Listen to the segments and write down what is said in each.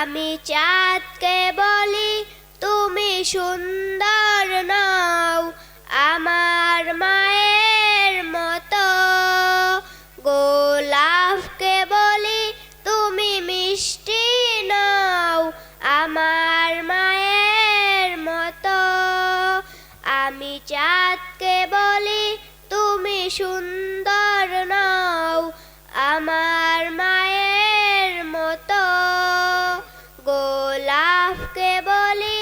আমি চাঁদকে বলি তুমি সুন্দর নও আমার মায়ের মতো, গোলাপকে বলি তুমি মিষ্টি নও আমার মায়ের মতো। আমি চাঁদকে বলি তুমি সুন্দর নও আমার মায়ের মতো, গোলাপকে বলি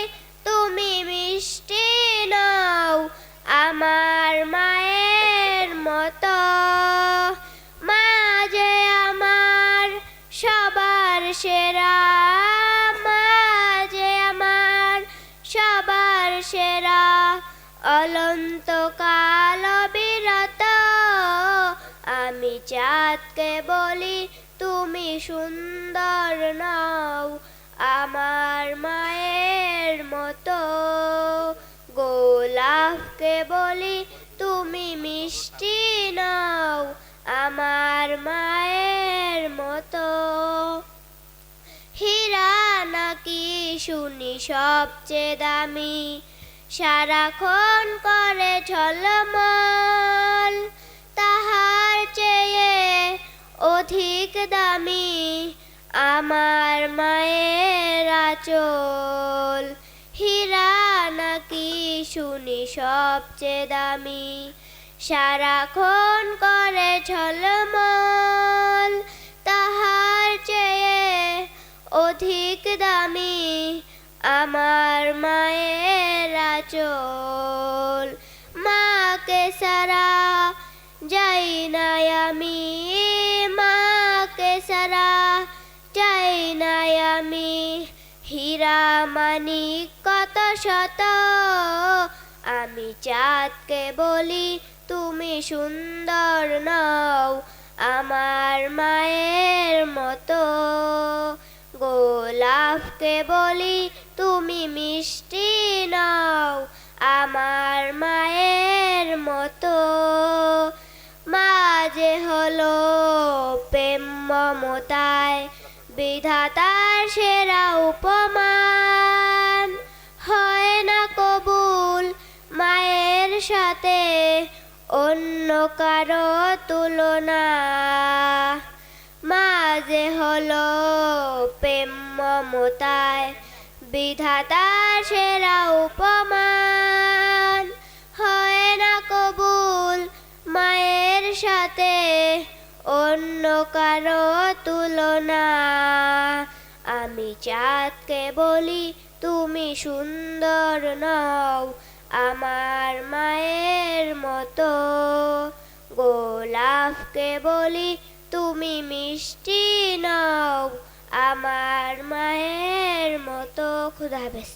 তুমি মিষ্টি নও আমার মায়ের মতো। মা যে আমার সবার সেরা, মা যে আমার সবার সেরা, অনন্তকাল অবিরত। আমি চাঁদকে বলি তুমি সুন্দর নও আমার মায়ের মতো, গোলাপকে বলি তুমি মিষ্টি নও আমার মায়ের মতো। হীরা নাকি শুনি সবচেয়ে দামি, সারাক্ষণ করে ঝলমল, তাহার চেয়ে অধিক দামি আমার মায়ের আঁচল। হীরা নাকি শুনি সবচেয়ে দামি, সারাক্ষণ করে ঝলমল, তাহার চেয়ে অধিক দামি আমার মায়ের আঁচল। মাকে সারা যাই না আমি, মাকে সারা যাই না আমি, হীরা মানিক কত শত। আমি চাঁদকে বলি তুমি সুন্দর নও আমার মায়ের মতো, গোলাপকে বলি তুমি মিষ্টি নও আমার মায়ের মতো। মা যে হলো প্রেম মমতায় বিধাতার সেরা উপমান, হয় না কবুল মায়ের সাথে অন্য কারো তুলনা। মা যে হলো প্রেম মমতায় বিধাতার সেরা উপমান, হয় না কবুল মায়ের সাথে অন্য কারো তুলনা। আমি চাঁদকে বলি তুমি সুন্দর নও আমার মায়ের মতো, গোলাপকে বলি তুমি মিষ্টি নও আমার মায়ের মতো। খুদা হাফেজ।